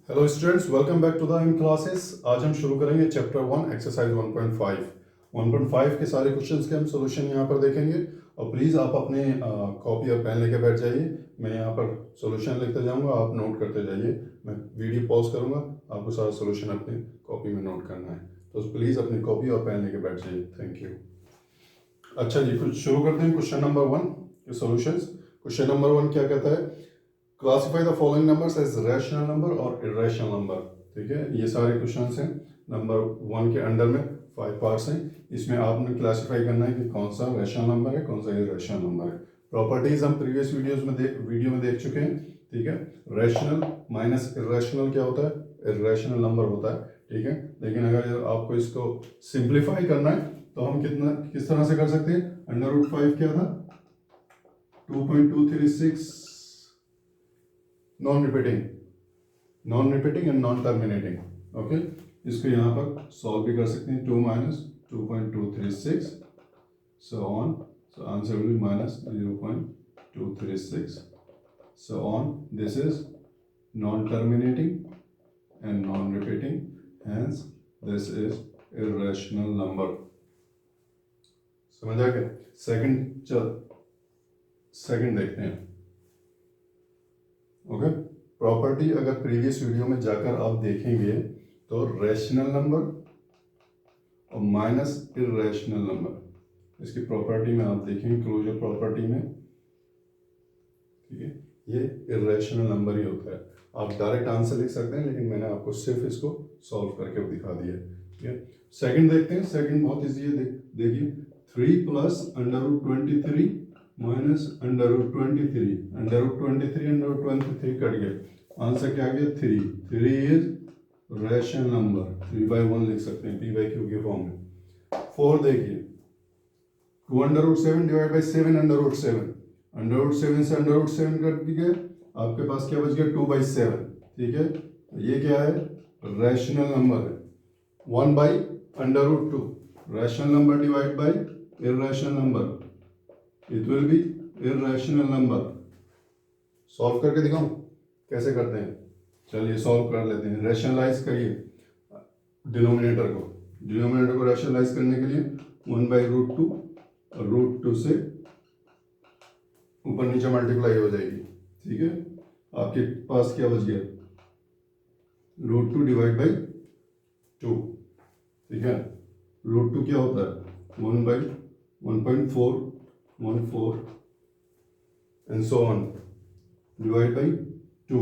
Hello students, welcome back to the in classes. आज हम शुरू करेंगे चैप्टर 1 एक्सरसाइज 1.5। 1.5 के सारे क्वेश्चंस के हम सॉल्यूशन यहाँ पर देखेंगे और प्लीज़ आप अपने कॉपी और पेन लेके बैठ जाइए। मैं यहाँ पर सॉल्यूशन लिखते जाऊँगा, आप नोट करते जाइए। मैं वीडियो पॉज करूँगा, आपको सारा सॉल्यूशन अपनी कॉपी में नोट करना है, तो प्लीज़ अपनी कॉपी और पेन लेके बैठ जाइए। Thank you. अच्छा जी, कुछ शुरू करते हैं क्वेश्चन नंबर 1 के सॉल्यूशंस। क्वेश्चन नंबर 1 क्या कहता है? Classify the following numbers as rational number और इरेशनल नंबर। ठीक है, ये सारे क्वेश्चंस हैं। नंबर 1 के अंडर में 5 पार्ट्स हैं। इसमें आपने क्लासीफाई करना है कि कौन सा रैशनल नंबर है, कौन सा इरेशनल नंबर है। प्रॉपर्टीज हम प्रीवियस वीडियो में देख चुके हैं। ठीक है, रैशनल माइनस इरेशनल क्या होता है? इरेशनल नंबर होता है। ठीक है, लेकिन अगर आपको इसको सिंप्लीफाई करना है तो हम किस तरह से कर सकते हैं? अंडर रूट 5 क्या था? 2.236 non repeating and non terminating. Okay, इसको यहाँ पर सॉल्व भी कर सकते हैं। 2 minus 2.236 so on, so answer will B minus 0.236 so on. This is non terminating and non repeating, hence this is irrational number. समझ आ गया? सेकंड देखते हैं। ओके, प्रॉपर्टी अगर प्रीवियस वीडियो में जाकर आप देखेंगे तो रैशनल नंबर और माइनस इरेशनल नंबर, इसकी प्रॉपर्टी में आप देखेंगे क्लोजर प्रॉपर्टी में। ठीक है, ये इरेशनल नंबर ही होता है। आप डायरेक्ट आंसर लिख सकते हैं, लेकिन मैंने आपको सिर्फ इसको सॉल्व करके दिखा दिया। ठीक है, सेकंड देखते हैं। सेकंड बहुत ईजी है, देखिए 3 plus under root 23 minus under root 23, under root 23 under root 23 cut गया, आंसर क्या आ गया? 3। 3 इज रैशनल नंबर। 3/1 लिख सकते हैं, p/q के फॉर्म में। 4 देखिए, 2 under root 7 divide by 7 under root 7, under root 7 से अंडर रूट 7 कट गया, आपके पास क्या बच गया? 2/7। ठीक है, ये क्या है? रैशनल नंबर है। 1 by under root 2, rational number divide by irrational number, it will be irrational number. Solve करके दिखाऊं कैसे करते हैं? चलिए सॉल्व कर लेते हैं। रैशनलाइज करिए डिनोमिनेटर को रैशनलाइज करने के लिए 1/√2 और √2 से ऊपर नीचे मल्टीप्लाई हो जाएगी। ठीक है, आपके पास क्या बच गया? √2 डिवाइड बाई 2। ठीक है, √2 क्या होता है? 1/1.414 and so on divide by 2।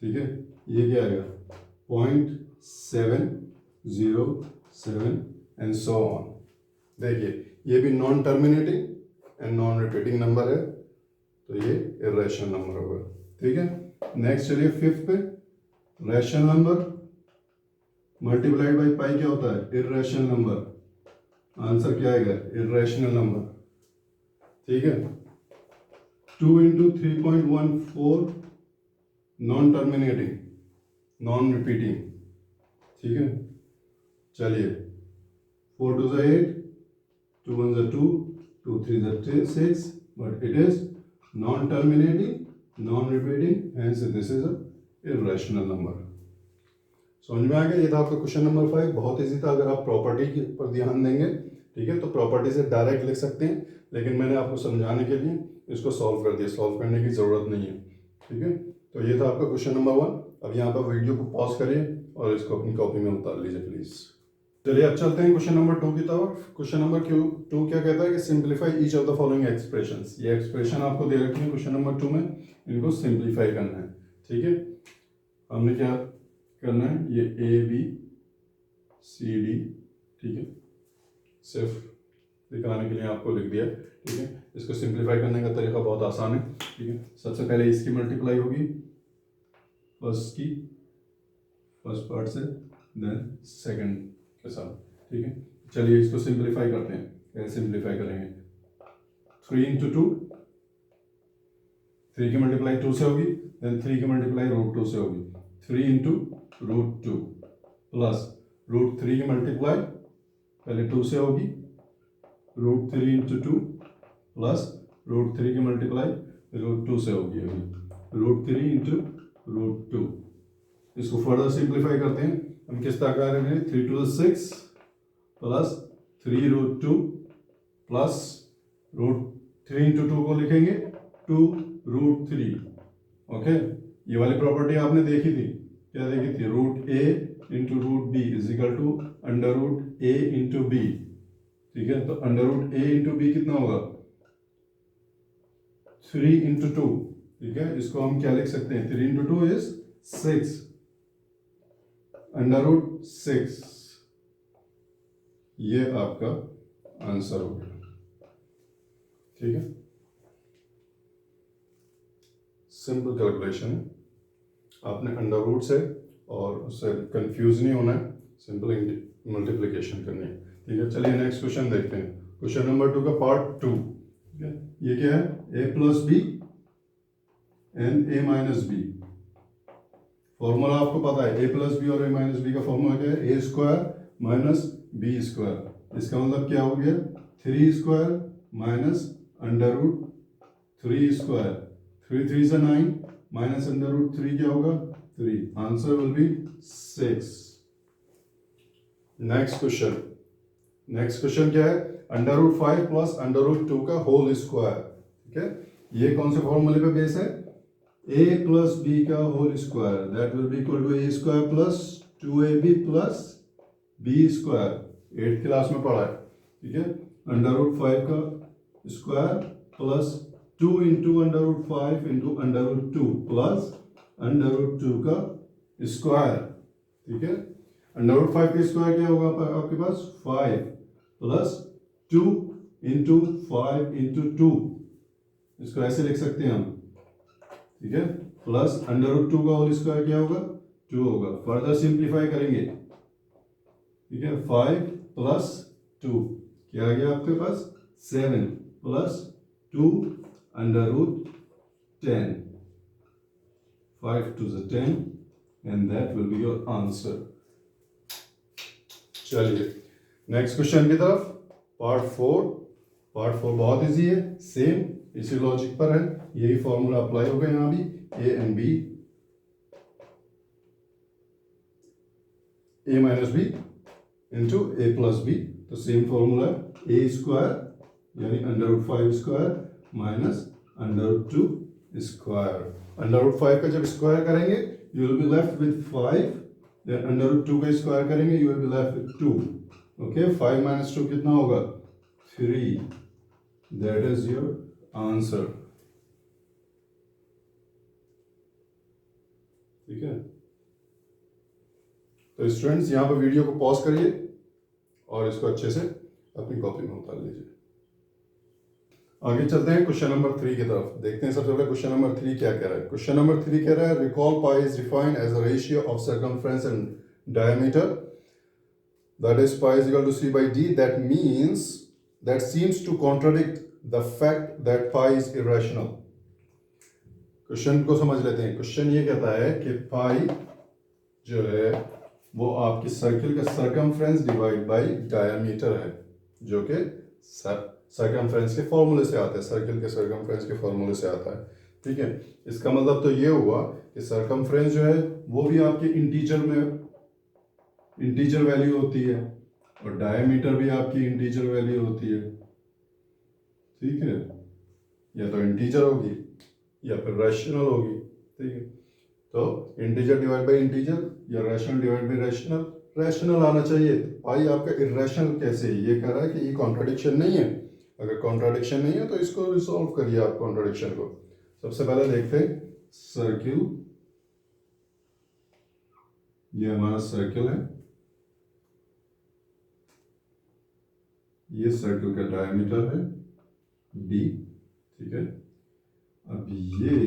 ठीक है, ये क्या आएगा? 0.707 एंड सो ऑन। देखिए, ये भी non terminating and non repeating number है, तो ये इरेशनल नंबर होगा। ठीक है, नेक्स्ट चलिए 5th पे। Rational number multiplied by pi क्या होता है? Irrational number. आंसर क्या आएगा? Irrational number. ठीक है, 2 into 3.14 non terminating non repeating. ठीक है, चलिए 4 2 8, 2 1 2, 2 3 6, but it is non terminating, non repeating, hence this is a irrational number। समझ में आ गया? ये था आपका क्वेश्चन नंबर 5। बहुत इजी था अगर आप प्रॉपर्टी पर ध्यान देंगे। ठीक है, तो प्रॉपर्टी से डायरेक्ट लिख सकते हैं, लेकिन मैंने आपको समझाने के लिए इसको सॉल्व कर दिया। सॉल्व करने की जरूरत नहीं है। ठीक है, तो ये था आपका क्वेश्चन नंबर 1। अब यहाँ पर वीडियो को पॉज करिए और इसको अपनी कॉपी में उतार लीजिए प्लीज। चलिए अब चलते हैं क्वेश्चन नंबर 2 की तरफ। क्वेश्चन नंबर 2 क्या कहता है कि simplify each of the following expressions. ये एक्सप्रेशन आपको दे रखी है क्वेश्चन नंबर 2 में, इनको सिंप्लीफाई करना है। ठीक है, हमने क्या करना है? ये ABCD, ठीक है, सिर्फ दिखाने के लिए आपको लिख दिया। ठीक है, इसको सिंप्लीफाई करने का तरीका बहुत आसान है। ठीक है, सबसे पहले इसकी मल्टीप्लाई होगी फर्स्ट पार्ट से, देन सेकंड के साथ। ठीक है, चलिए इसको सिंप्लीफाई करते हैं। कैसे सिंप्लीफाई करेंगे? 3 इंटू 2, 3 की मल्टीप्लाई 2 से होगी, देन 3 की मल्टीप्लाई √2 से होगी। 3 इंटू √2 प्लस √3 की मल्टीप्लाई पहले 2 से होगी, √3 इंटू 2 प्लस √3 की मल्टीप्लाई √2 से होगी। अभी √3 इंटू √2 इसको फर्दर सिंप्लीफाई करते हैं। हम किस तरह करेंगे, 3 to the 6 plus 3 root 2 plus root 3 into 2 को लिखेंगे 2 रूट 3। ओके, ये वाली प्रॉपर्टी आपने देखी थी, क्या देखी थी, root a into root b is equal to under root a into b. ठीक है, तो under root a into b कितना होगा, 3 into 2। ठीक है, इसको हम क्या लिख सकते हैं, 3 into 2 is 6 अंडर रूट 6। ये आपका आंसर हो गया। ठीक है, सिंपल कैलकुलेशन है, आपने अंडर रूट से और उससे कंफ्यूज नहीं होना है, सिंपल मल्टीप्लिकेशन करनी है। ठीक है, चलिए नेक्स्ट क्वेश्चन देखते हैं, क्वेश्चन नंबर 2 का पार्ट 2। ठीक है, ये क्या है, a plus b and a minus b. Formula आपको पता है, a प्लस बी और a माइनस बी का फॉर्मूला क्या है, a square minus b square. इसका मतलब क्या हो गया, 3 square minus under root 3 square, 3 3 से 9 माइनस अंडर रूट 3 क्या होगा, 3। Answer will be 6। Next question क्या है, under root 5 plus under root 2 का होल स्क्वायर। ठीक है, ये कौन से फॉर्मूले पे बेस है, a प्लस बी का whole square that will be equal to a square plus 2ab plus b square. 8th class में पढ़ा है। ठीक है, अंडर रूट 5 का square plus 2 into under root 5 into under root 2 plus under root 2 का square. ठीक है, अंडर रूट 5 का स्क्वायर क्या होगा आपके पास, 5 प्लस 2 इंटू 5 इंटू 2, इसको ऐसे लिख सकते हैं हम। ठीक है, प्लस अंडर रूट 2 का होल स्क्वायर क्या होगा, 2 होगा। फर्दर सिंप्लीफाई करेंगे। ठीक है, 5 प्लस 2 क्या आ गया आपके पास, 7 plus 2 under root 10, 5 to the 10 and that will be your answer। चलिए नेक्स्ट क्वेश्चन की तरफ, पार्ट 4। पार्ट 4 बहुत इजी है, सेम इसी लॉजिक पर है, यही फॉर्मूला अप्लाई होगा यहाँ भी, a and b, a minus b into a plus b. तो सेम फॉर्मूला a स्क्वायर यानी under root 5 square minus under root 2 square. Under root 5 का जब स्क्वायर करेंगे you will be left with 5, then under root 2 का square करेंगे you will be left with 2। Okay, 5 माइनस 2 कितना होगा, 3। That is your answer. ठीक है, तो स्टूडेंट्स यहाँ पर वीडियो को पॉज करिए और इसको अच्छे से अपनी कॉपी में उतार लीजिए। आगे चलते हैं क्वेश्चन नंबर 3 की तरफ, देखते हैं सबसे पहले क्वेश्चन नंबर 3 क्या कह रहा है। क्वेश्चन नंबर 3 कह रहा है, recall pi is defined as a ratio of circumference and diameter, that is pi is equal to c by d, that means that seems to contradict the fact that pi is irrational। Question को समझ लेते हैं। Question ये कहता है कि पाई जो है वो आपकी सर्किल का सर्कमफ्रेंस डिवाइड बाय डायमीटर है, जो कि सर्कमफ्रेंस के फॉर्मूले से आता है, सर्किल के सर्कमफ्रेंस के फॉर्मूले से आता है। ठीक है, इसका मतलब तो ये हुआ कि सर्कमफ्रेंस जो है वो भी आपके इंटीजर में इंटीजर वैल्यू होती है और डायमीटर भी आपकी इंटीजर वैल्यू होती है। ठीक है, या तो इंटीजर होगी या फिर रैशनल होगी। ठीक है, तो इंटीजर डिवाइड बाय इंटीजर या rational divide by rational, rational आना चाहिए। पाई आपका इरेशनल कैसे है, ये कह रहा है कि ये कॉन्ट्राडिक्शन नहीं है। अगर कॉन्ट्राडिक्शन नहीं है तो इसको रिसॉल्व करिए आप कॉन्ट्राडिक्शन को। सबसे पहले देखते हैं सर्किल, ये हमारा सर्किल है, ये सर्किल का डायमीटर है d। ठीक है, अब ये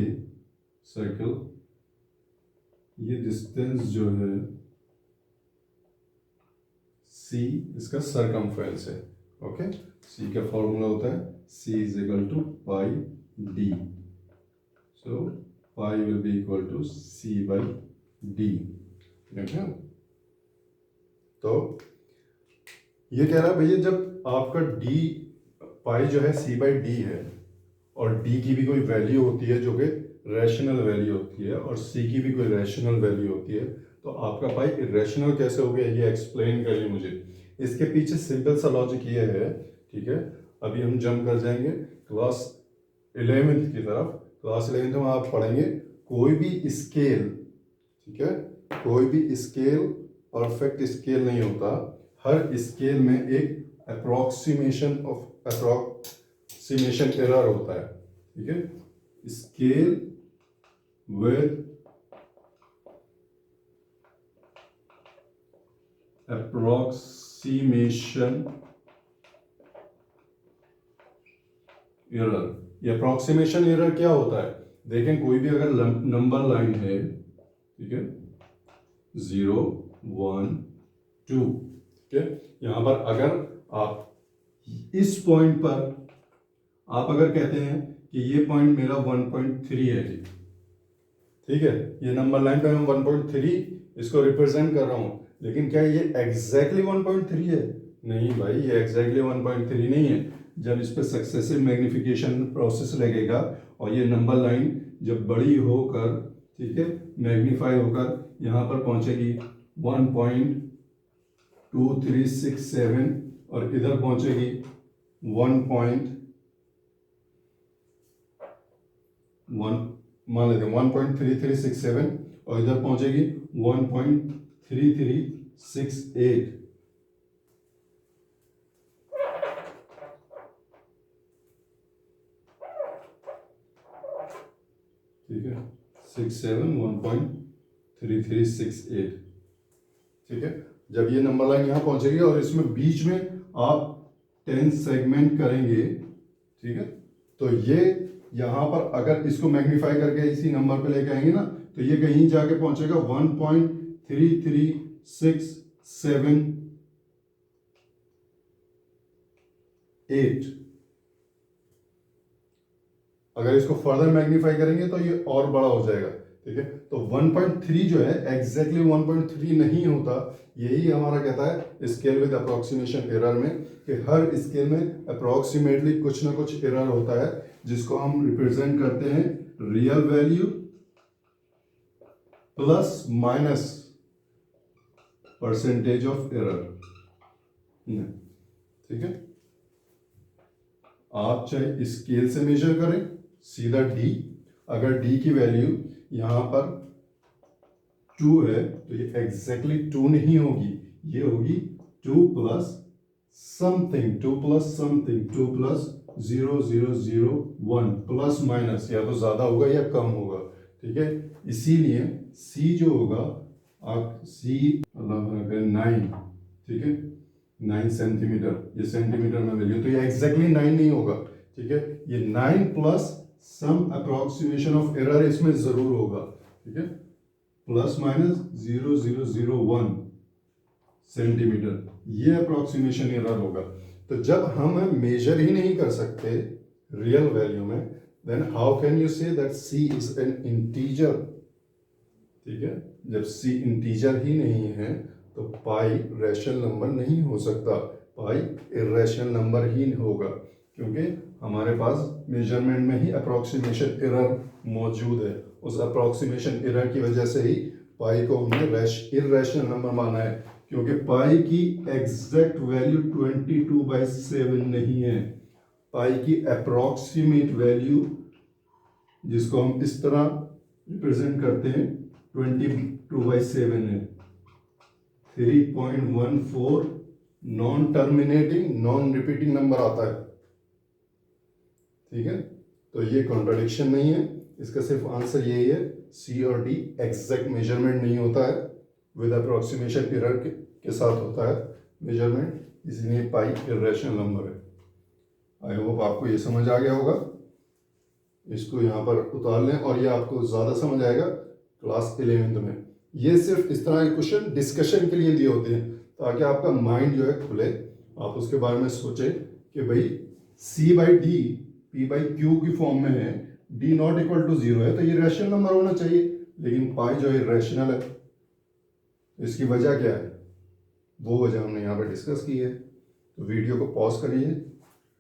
सर्किल, ये डिस्टेंस जो है c, इसका सरकमफ्रेंस है। ओके, c का फॉर्मूला होता है c is equal to pi d, so pi will be equal to c by d। देखिए, तो ये कह रहा है भैया जब आपका d पाई जो है c बाई d है और d की भी कोई वैल्यू होती है जो कि रैशनल वैल्यू होती है और सी की भी कोई रैशनल वैल्यू होती है, तो आपका पाई इरेशनल कैसे हो गया ये एक्सप्लेन करिए मुझे। इसके पीछे सिंपल सा लॉजिक ये है, ठीक है। अभी हम जंप कर जाएंगे क्लास 11th की तरफ। क्लास 11th में आप पढ़ेंगे कोई भी स्केल, ठीक है, कोई भी स्केल परफेक्ट स्केल नहीं होता, हर स्केल में एक अप्रोक्सीमेशन एरर होता है, ठीक है। Scale with approximation error. ये अप्रोक्सीमेशन एरर क्या होता है, देखें कोई भी अगर नंबर लाइन है, ठीक है, 0 1 2, ठीक है, यहां पर अगर आप इस पॉइंट पर आप अगर कहते हैं कि ये पॉइंट मेरा 1.3 है जी, ठीक है, ये नंबर लाइन पे मैं 1.3 इसको रिप्रेजेंट कर रहा हूं, लेकिन क्या ये एग्जैक्टली 1.3 है? नहीं भाई, ये एग्जैक्टली 1.3 नहीं है। जब इस पर सक्सेसिव मैग्निफिकेशन प्रोसेस लगेगा और ये नंबर लाइन जब बड़ी होकर, ठीक है, मैग्नीफाई होकर यहाँ पर पहुंचेगी 1.2367 और इधर पहुंचेगी 1. मान लेते हैं 1.3367 और इधर पहुंचेगी 1.3368। ठीक है, 67 1.3368, ठीक है। जब ये नंबर लाइन यहाँ पहुंचेगी और इसमें बीच में आप 10 सेगमेंट करेंगे, ठीक है, तो ये यहाँ पर अगर इसको मैग्नीफाई करके इसी नंबर पे लेके आएंगे ना, तो ये कहीं जाके पहुंचेगा 1.3368। अगर इसको फर्दर मैग्नीफाई करेंगे तो ये और बड़ा हो जाएगा, ठीक है। तो 1.3 जो है एग्जैक्टली 1.3 नहीं होता, यही हमारा कहता है स्केल विद अप्रोक्सीमेशन एरर में, कि हर स्केल में अप्रोक्सीमेटली कुछ ना कुछ एरर होता है, जिसको हम रिप्रेजेंट करते हैं real value plus minus percentage of error, ठीक है। आप चाहे स्केल से मेजर करें सीधा डी, अगर डी की वैल्यू यहां पर 2 है तो ये एग्जैक्टली 2 नहीं होगी, ये होगी 2 plus something, 2 plus something, 2 plus 0.001 plus minus, या तो ज्यादा होगा या कम होगा, ठीक है। इसीलिए सी जो होगा आप सी 9, ठीक है, 9 सेंटीमीटर, ये सेंटीमीटर में वैल्यू, तो ये एग्जैक्टली 9 नहीं होगा, ठीक है। ये 9 प्लस सम अप्रोक्सीमेशन ऑफ एरर इसमें जरूर होगा, ठीक है, प्लस माइनस 0.001 सेंटीमीटर, ये अप्रोक्सीमेशन एरर होगा। तो जब हम मेजर ही नहीं कर सकते रियल वैल्यू में, then how can you say that c is an integer, ठीक है। जब सी इंटीजर ही नहीं है तो पाई रैशनल नंबर नहीं हो सकता, पाई इरेशनल नंबर ही होगा, क्योंकि हमारे पास मेजरमेंट में ही अप्रोक्सीमेशन एरर मौजूद है। उस अप्रोक्सीमेशन एरर की वजह से ही पाई को हमने इरेशनल नंबर माना है, क्योंकि पाई की एग्जैक्ट वैल्यू 22/7 नहीं है। पाई की अप्रोक्सीमेट वैल्यू, जिसको हम इस तरह रिप्रेजेंट करते हैं, 22/7 है। 3.14 non terminating non repeating number आता है, ठीक है। तो ये कॉन्ट्राडिक्शन नहीं है, इसका सिर्फ आंसर यही है, सी और डी एग्जैक्ट मेजरमेंट नहीं होता है, विद अप्रोक्सीमेशन एरर के साथ होता है मेजरमेंट, इसलिए पाई इरेशनल नंबर है। आई होप आपको ये समझ आ गया होगा। इसको यहाँ पर उतार लें और ये आपको ज़्यादा समझ आएगा क्लास 11th में। ये सिर्फ इस तरह के क्वेश्चन डिस्कशन के लिए दिए होते हैं, ताकि आपका माइंड जो है खुले, आप उसके बारे में सोचें कि भाई C/D P/Q की फॉर्म में है, D नॉट इक्वल टू 0 है, तो ये रैशनल नंबर होना चाहिए, लेकिन पाई जो है रैशनल है। इसकी वजह क्या है, वो वजह हमने यहाँ पर डिस्कस की है। तो वीडियो को पॉज करिए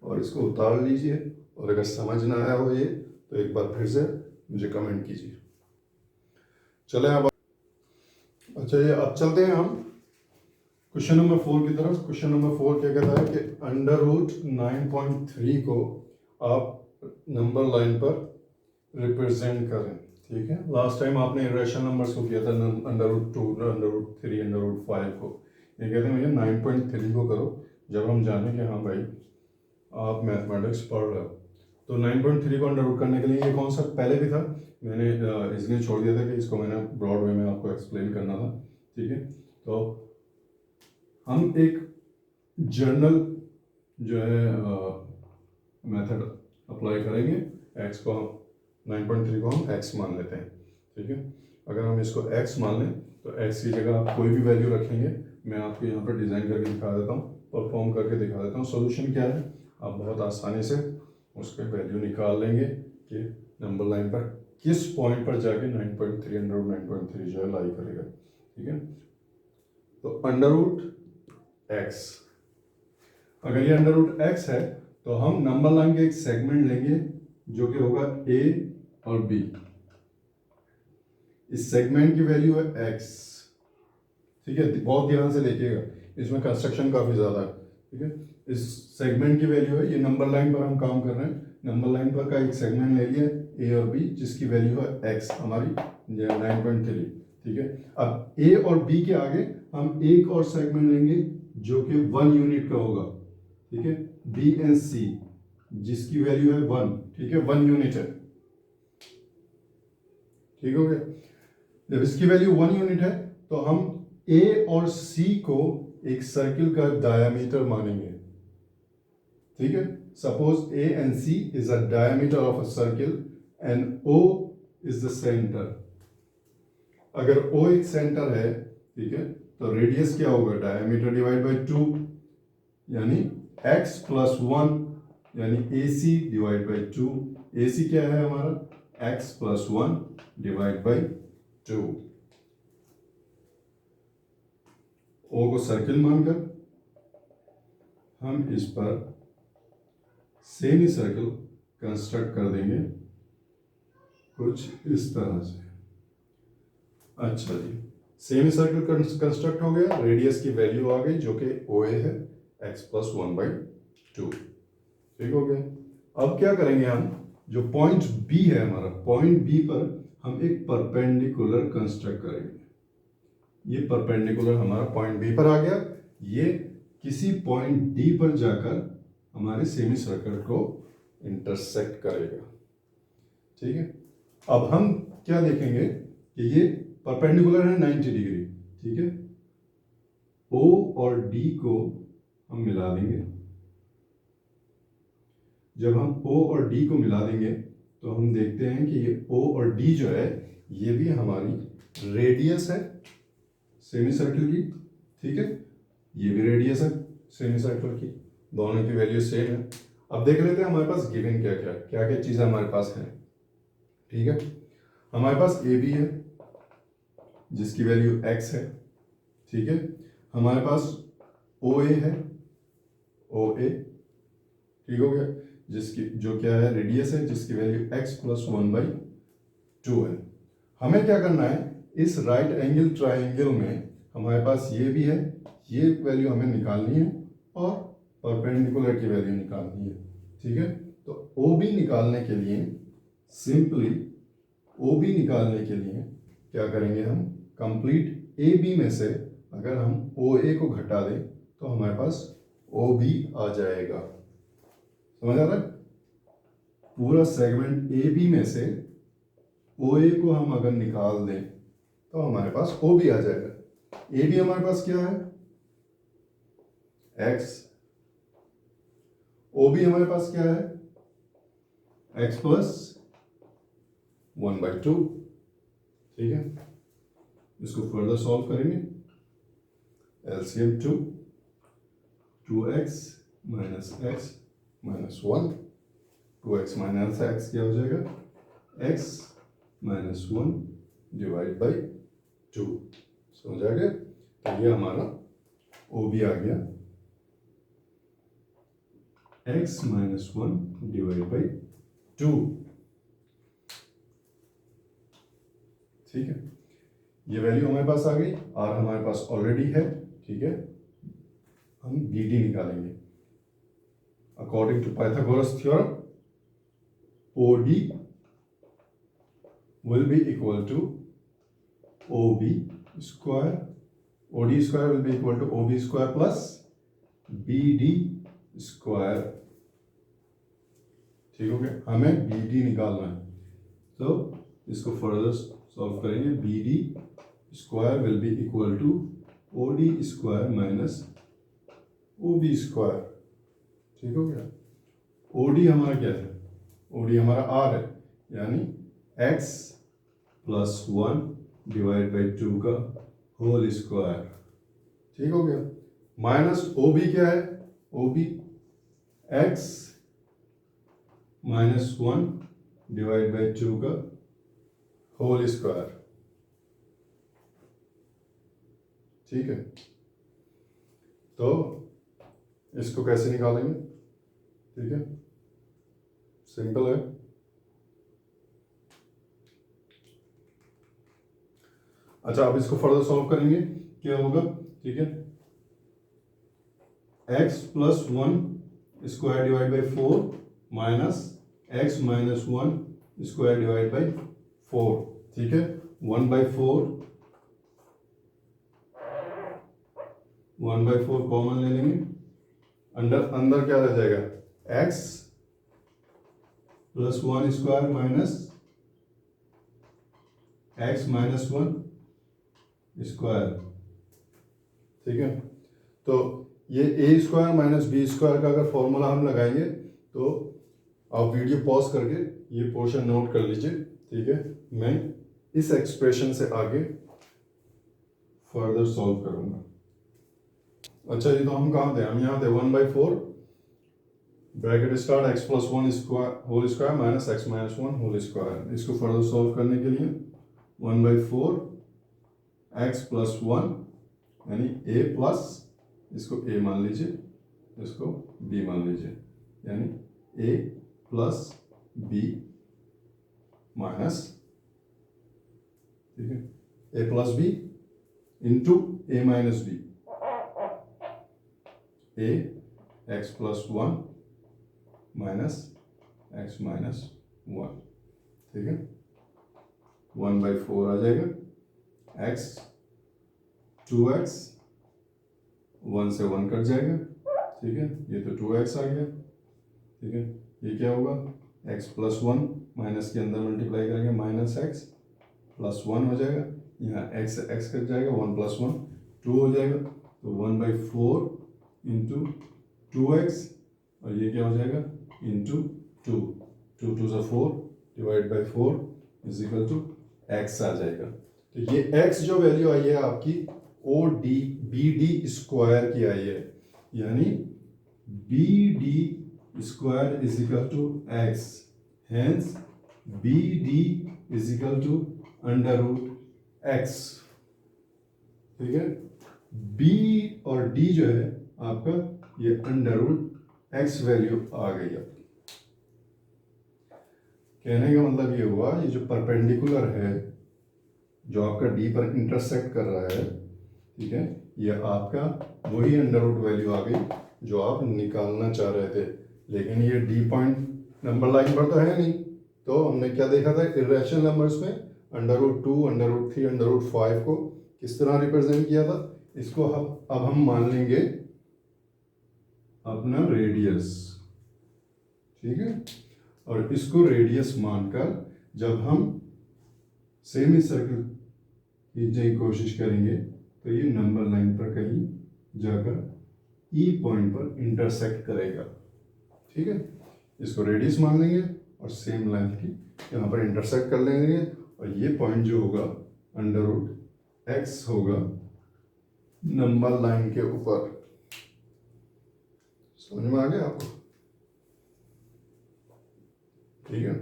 और इसको उतार लीजिए, और अगर समझ ना आया हो ये, तो एक बार फिर से मुझे कमेंट कीजिए। चले अब, अच्छा ये अब चलते हैं हम क्वेश्चन नंबर 4 की तरफ। क्वेश्चन नंबर 4 क्या कहता है कि अंडर रूट 9.3 को आप नंबर लाइन पर रिप्रेजेंट करें। ठीक है, लास्ट टाइम आपने इरेशनल नंबर्स को किया था, under root 2, under root 3, under root 5 को। ये कहते हैं भैया 9.3 को करो जब हम जाने कि हाँ भाई आप मैथमेटिक्स पढ़ रहे हो। तो 9.3 को अंडर रूट करने के लिए ये कॉन्सेप्ट पहले भी था, मैंने इसलिए छोड़ दिया था कि इसको मैंने ब्रॉड वे में आपको एक्सप्लेन करना था। ठीक है, तो हम एक जर्नल जो है मेथड अप्लाई करेंगे। x को हम 9.3 को हम x मान लेते हैं। ठीक है, अगर हम इसको x मान लें तो x की जगह आप कोई भी वैल्यू रखेंगे। मैं आपको यहाँ पर डिज़ाइन करके दिखा देता हूँ, परफॉर्म करके दिखा देता हूँ। सॉल्यूशन क्या है, आप बहुत आसानी से उसके वैल्यू निकाल लेंगे कि नंबर लाइन पर किस पॉइंट पर जाके 9.3 अंडर रूट 9.3 जो है लाई करेगा। ठीक है, तो अंडर रूट x, अगर ये अंडर रूट x है तो हम नंबर लाइन के एक सेगमेंट लेंगे जो कि होगा a और b। इस सेगमेंट की वैल्यू है x। ठीक है, बहुत ध्यान से देखिएगा, इसमें कंस्ट्रक्शन काफी ज्यादा है। ठीक है, इस सेगमेंट की वैल्यू है, ये नंबर लाइन पर हम काम कर रहे हैं, नंबर लाइन पर का एक सेगमेंट ले लिया a और b जिसकी वैल्यू है x हमारी 9.3। ठीक है, अब a और b के आगे हम एक और सेगमेंट लेंगे जो कि 1 यूनिट का होगा। ठीक है, b एंड c जिसकी वैल्यू है 1। ठीक है, 1 यूनिट है। ठीक हो गया, जब इसकी वैल्यू 1 यूनिट है तो हम a और c को एक सर्किल का डायमीटर मानेंगे। ठीक है, suppose a and c is a diameter of a circle and o is the centre. अगर o एक सेंटर है, ठीक है, तो रेडियस क्या होगा, डायमीटर डिवाइड बाय 2 यानी x प्लस 1 यानी AC डिवाइड बाय 2। AC क्या है हमारा, x plus 1 divide by 2। O को सर्किल मानकर हम इस पर सेमी सर्किल कंस्ट्रक्ट कर देंगे कुछ इस तरह से। अच्छा जी, सेमी सर्किल कंस्ट्रक्ट हो गया, रेडियस की वैल्यू आ गई जो कि OA है, x प्लस 1 बाई 2। ठीक हो गया, अब क्या करेंगे हम, जो पॉइंट B है हमारा, पॉइंट B पर हम एक परपेंडिकुलर कंस्ट्रक्ट करेंगे। ये परपेंडिकुलर हमारा पॉइंट B पर आ गया, ये किसी पॉइंट D पर जाकर हमारे सेमी सर्कल को इंटरसेक्ट करेगा। ठीक है, अब हम क्या देखेंगे कि ये परपेंडिकुलर है 90 डिग्री। ठीक है, O और D को हम मिला देंगे। जब हम O और D को मिला देंगे तो हम देखते हैं कि ये O और D जो है ये भी हमारी रेडियस है सेमी सर्कल की। ठीक है, ये भी रेडियस है सेमी सर्कल की, दोनों की वैल्यू सेम है। अब देख लेते हैं हमारे पास गिवन क्या क्या क्या क्या चीज़ें हमारे पास है। ठीक है, हमारे पास AB है जिसकी वैल्यू x है। ठीक है, हमारे पास OA है, OA। ठीक हो गया, जिसकी जो क्या है रेडियस है जिसकी वैल्यू x प्लस 1 बाई 2 है। हमें क्या करना है, इस राइट एंगल ट्राइंगल में हमारे पास ये भी है, ये वैल्यू हमें निकालनी है और परपेंडिकुलर की वैल्यू निकालनी है। ठीक है, तो OB निकालने के लिए सिंपली OB निकालने के लिए क्या करेंगे, हम कंप्लीट AB में से अगर हम OA को घटा दें तो हमारे पास OB आ जाएगा। समझ आ रहा है, पूरा सेगमेंट AB में से OA को हम अगर निकाल दें तो हमारे पास OB आ जाएगा। AB हमारे पास क्या है, x, OB हमारे पास क्या है, x प्लस 1 बाई 2। ठीक है, इसको फर्दर सॉल्व करेंगे, LCM 2x minus x minus 1, 2x minus x क्या हो जाएगा, x माइनस 1 डिवाइड बाई 2। समझ आ गया, तो ये हमारा OB आ गया, x माइनस 1 डिवाइड बाई 2। ठीक है, ये वैल्यू हमारे पास आ गई, आर हमारे पास ऑलरेडी है, ठीक है। हम बी डी निकालेंगे according to Pythagoras theorem. O D will be equal to OB square. OD square will be equal to OB square plus BD square. ठीक हो गया, हमें BD निकालना है, तो इसको फर्दर सॉल्व करेंगे। BD square will be equal to OD square minus OB square। ठीक हो गया। OD हमारा क्या है? OD हमारा R है, यानी x प्लस 1 डिवाइड बाई 2 का होल स्क्वायर। ठीक हो गया। माइनस ओ बी क्या है? O B x minus 1 divide by 2 का होल स्क्वायर। ठीक है, तो इसको कैसे निकालेंगे? ठीक है, सिंपल है। अच्छा, अब इसको फर्दर सॉल्व करेंगे, क्या होगा? ठीक है, x plus 1 square divide by 4 minus x minus 1 square divide by 4। ठीक है, 1/4 कॉमन ले लेंगे, अंदर क्या रह जाएगा? x plus 1 square minus x minus 1 square. ठीक है, तो ये ए स्क्वायर माइनस बी स्क्वायर का अगर फॉर्मूला हम लगाएंगे तो आप वीडियो पॉज करके ये पोर्शन नोट कर लीजिए। ठीक है, मैं इस एक्सप्रेशन से आगे फर्दर सॉल्व करूंगा। अच्छा, ये तो हम कहाँ थे? हम यहाँ थे 1/4 bracket start x plus 1 square whole square minus x minus 1 whole square. इसको फर्दर सॉल्व करने के लिए 1/4 x प्लस 1 यानी a प्लस, इसको a मान लीजिए, इसको b मान लीजिए, यानी a प्लस b माइनस, ठीक है, a plus b into a minus b, a x plus 1 minus x minus 1। ठीक है, 1/4 आ जाएगा, x 2x 1 से 1 कट जाएगा। ठीक है, ये तो 2x आ गया। ठीक है, ये क्या होगा? x प्लस 1 माइनस के अंदर मल्टीप्लाई करेंगे, माइनस x प्लस 1 हो जाएगा, यहाँ x से x कट जाएगा, 1 प्लस 1 2 हो जाएगा, तो 1/4 इंटू 2x, और ये क्या हो जाएगा? Into 2, 2 2 4 divide by 4 is equal to x आ जाएगा। तो ये x जो वैल्यू आई है आपकी O D B D square की आई है, यानी B D square is equal to x, hence B D is equal to under root x। ठीक है, b और d जो है आपका, ये अंडर रूट x वैल्यू आ गई आपकी। कहने का मतलब ये हुआ, ये जो परपेंडिकुलर है, जो आपका डी पर इंटरसेक्ट कर रहा है, ठीक है, ये आपका वही अंडर रूट वैल्यू आ गई जो आप निकालना चाह रहे थे। लेकिन ये डी पॉइंट नंबर लाइन पर तो है नहीं, तो हमने क्या देखा था? इर्रेशनल नंबर्स में under root 2, under root 3, under root 5 को किस तरह रिप्रेजेंट किया था? इसको अब हम मान लेंगे अपना रेडियस। ठीक है, और इसको रेडियस मानकर जब हम सेमी सर्कल खींचने की कोशिश करेंगे तो ये नंबर लाइन पर कहीं जाकर ई पॉइंट पर इंटरसेक्ट करेगा। ठीक है, इसको रेडियस मान लेंगे और सेम लेंथ की यहाँ पर इंटरसेक्ट कर लेंगे, और ये पॉइंट जो होगा अंडर रूट एक्स होगा नंबर लाइन के ऊपर। समझ में आ गया आपको? ठीक है,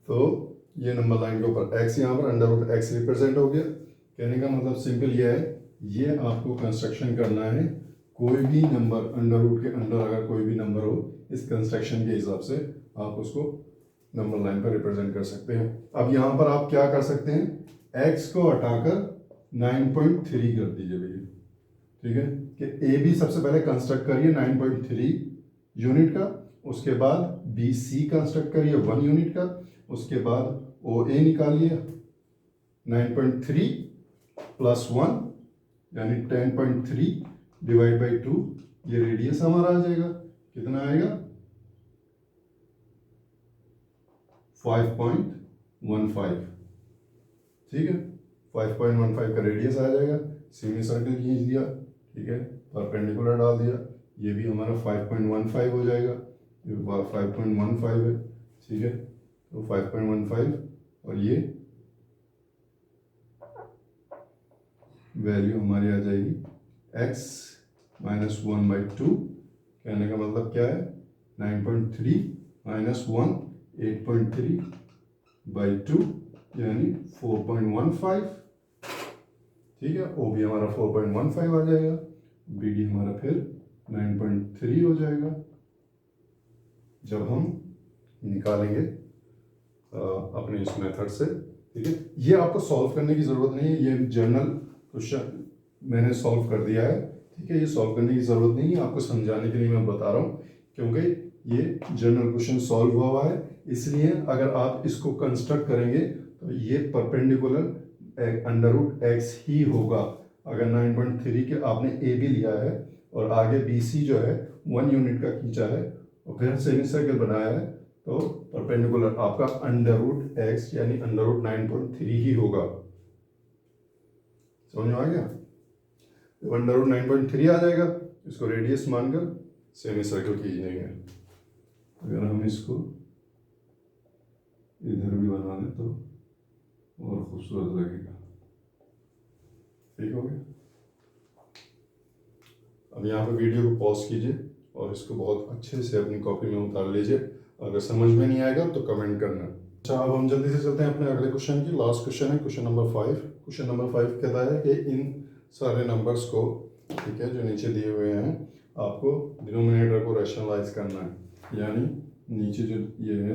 तो ये नंबर लाइन के ऊपर x, यहाँ पर अंडर रूट एक्स रिप्रेजेंट हो गया। कहने का मतलब सिंपल ये है, ये आपको कंस्ट्रक्शन करना है। कोई भी नंबर अंडर रूट के अंडर अगर कोई भी नंबर हो, इस कंस्ट्रक्शन के हिसाब से आप उसको नंबर लाइन पर रिप्रेजेंट कर सकते हैं। अब यहाँ पर आप क्या कर सकते हैं, x को हटाकर 9.3 कर दीजिए भैया, ठीक है, कि ए बी सबसे पहले कंस्ट्रक्ट करिए 9.3 यूनिट का, उसके बाद बी सी कंस्ट्रक्ट करिए 1 यूनिट का, उसके बाद ओ ए निकालिए 9.3 प्लस 1 यानी 10.3 डिवाइड बाई 2, ये रेडियस हमारा आ जाएगा, कितना आएगा 5.15, ठीक है, 5.15 का रेडियस आ जाएगा। सेमी सर्कल खींच दिया, ठीक है, परपेंडिकुलर डाल दिया, ये भी हमारा 5.15 हो जाएगा, ये 5.15 है, ठीक है, तो 5.15 और ये वैल्यू हमारी आ जाएगी x माइनस 1/2, कहने का मतलब क्या है 9.3 माइनस 1 8.3/2 यानी 4.15, ठीक है, ओ भी हमारा 4.15 आ जाएगा, बी डी हमारा फिर 9.3 हो जाएगा जब हम निकालेंगे अपने इस मेथड से, ठीक है। ये आपको सॉल्व करने की ज़रूरत नहीं है, ये जनरल क्वेश्चन मैंने सॉल्व कर दिया है, ठीक है, ये सॉल्व करने की ज़रूरत नहीं है, आपको समझाने के लिए मैं बता रहा हूँ, क्योंकि ये जनरल क्वेश्चन सॉल्व हुआ है, इसलिए अगर आप इसको कंस्ट्रक्ट करेंगे तो ये परपेंडिकुलर अंडर रूट एक्स ही होगा। अगर 9.3 के आपने ए बी लिया है और आगे बी सी जो है 1 यूनिट का खींचा है और फिर सेमी सर्कल बनाया है, तो परपेंडिकुलर आपका अंडर रूट एक्स यानी अंडर रूट 9.3 ही होगा। समझ में आ गया? तो अंडर रूट 9.3 आ जाएगा, इसको रेडियस मानकर सेमी सर्कल खींच देंगे। अगर हम इसको इधर भी बना दें तो और खूबसूरत लगेगा, ठीक हो गया। अब यहाँ पे वीडियो को पॉज कीजिए और इसको बहुत अच्छे से अपनी कॉपी में उतार लीजिए, अगर समझ में नहीं आएगा तो कमेंट करना। अच्छा, अब हम जल्दी से चलते हैं अपने अगले क्वेश्चन की। लास्ट क्वेश्चन है क्वेश्चन नंबर 5। क्वेश्चन नंबर 5 कहता है कि इन सारे नंबर्स को, ठीक है, जो नीचे दिए हुए हैं, आपको डिनोमिनेटर को रैशनलाइज करना है, यानी नीचे जो ये है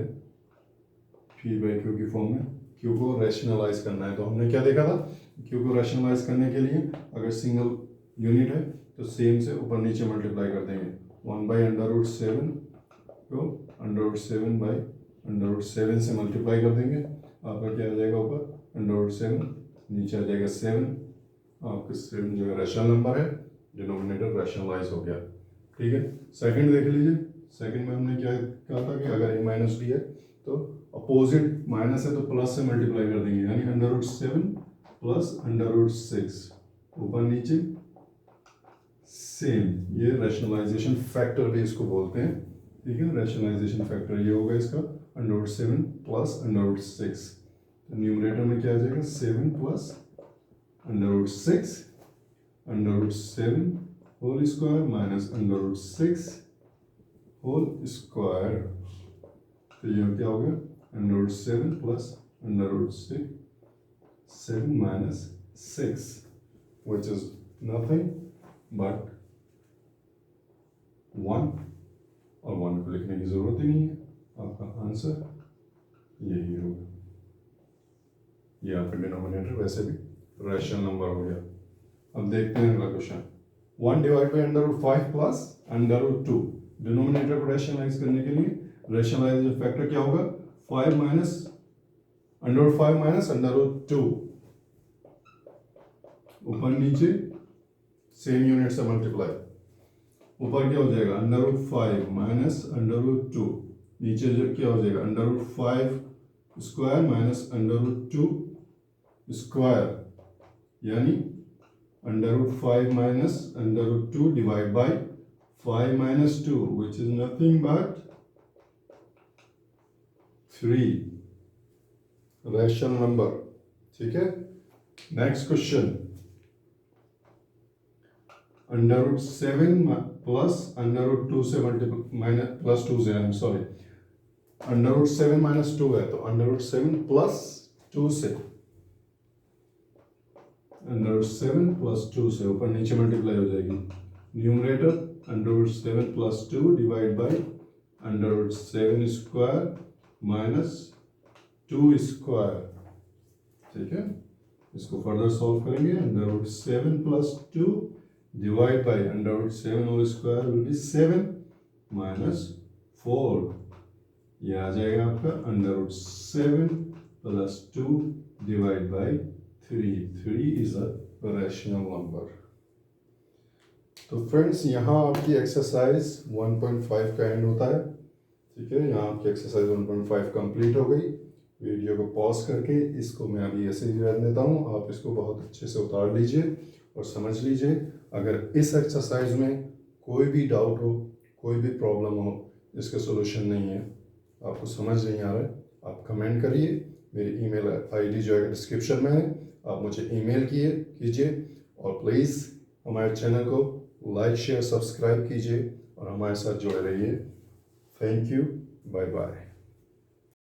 P/Q की फॉर्म में Q को रैशनलाइज करना है। तो हमने क्या देखा था, Q को रैशनलाइज करने के लिए अगर सिंगल यूनिट है तो सेम से ऊपर नीचे मल्टीप्लाई कर देंगे। 1/√7 को √7/√7 से मल्टीप्लाई कर देंगे, आपका क्या आ जाएगा ऊपर √7, नीचे आ जाएगा 7, आपका 7 जो है रैशनल नंबर है, डिनोमिनेटर रैशनलाइज हो गया, ठीक है। सेकंड देख लीजिए, सेकंड में हमने क्या कहा था कि अगर a माइनस डी है तो अपोजिट माइनस है तो प्लस से मल्टीप्लाई कर देंगे, यानी √7 प्लस √6, ऊपर नीचे सेम, ये रैशनलाइजेशन फैक्टर भी इसको बोलते हैं, ठीक है। रैशनलाइजेशन फैक्टर ये होगा इसका √7 प्लस √6, तो न्यूमरेटर में क्या आ जाएगा 7 plus √6 √7 whole square minus √6 whole square, तो ये क्या हो गया √7 plus √6 7 minus 6, which is nothing but 1, और 1 को लिखने की जरूरत ही नहीं है, आपका आंसर यही होगा। ये आपका डिनोमिनेटर वैसे भी रैशनल नंबर हो गया। अब देखते हैं अगला question. 1 divide by √5 plus √2, denominator को रैशनलाइज करने के लिए रैशनलाइजेशन फैक्टर क्या होगा 5 माइनस √5 माइनस √2, ऊपर नीचे सेम यूनिट से मल्टीप्लाई, ऊपर क्या हो जाएगा √5 माइनस √2, नीचे जो क्या हो जाएगा √5 स्क्वायर माइनस √2 स्क्वायर, यानी √5 माइनस √2 डिवाइड बाई 5 माइनस 2, which is nothing but 3, rational number, ठीक है। नेक्स्ट क्वेश्चन, √7 प्लस √2 से मल्टीप्लाई माइनस प्लस 2 से, आई एम सॉरी, √7 माइनस 2 है तो √7 प्लस 2 से, √7 प्लस 2 से ऊपर नीचे मल्टीप्लाई हो जाएगी, numerator √7 plus 2 divide by √7 square minus 2 square, ठीक है। इसको फर्दर सॉल्व करेंगे, under root 7 plus 2 divide by under root 7 whole square will be 7 minus 4, ये आ जाएगा आपका under root 7 plus 2 divide by 3 is a rational number. तो फ्रेंड्स यहाँ आपकी एक्सरसाइज 1.5 का एंड होता है, ठीक है। यहाँ आपकी एक्सरसाइज 1.5 कंप्लीट हो गई। वीडियो को पॉज करके इसको मैं अभी ऐसे ही रहने देता हूँ, आप इसको बहुत अच्छे से उतार लीजिए और समझ लीजिए। अगर इस एक्सरसाइज में कोई भी डाउट हो, कोई भी प्रॉब्लम हो जिसका सोल्यूशन नहीं है, आपको समझ नहीं आ रहा है, आप कमेंट करिए। मेरी ईमेल आईडी जो है डिस्क्रिप्शन में है, आप मुझे ईमेल कीजिए और प्लीज़ हमारे चैनल को लाइक शेयर सब्सक्राइब कीजिए और हमारे साथ जुड़े रहिए। Thank you, bye bye.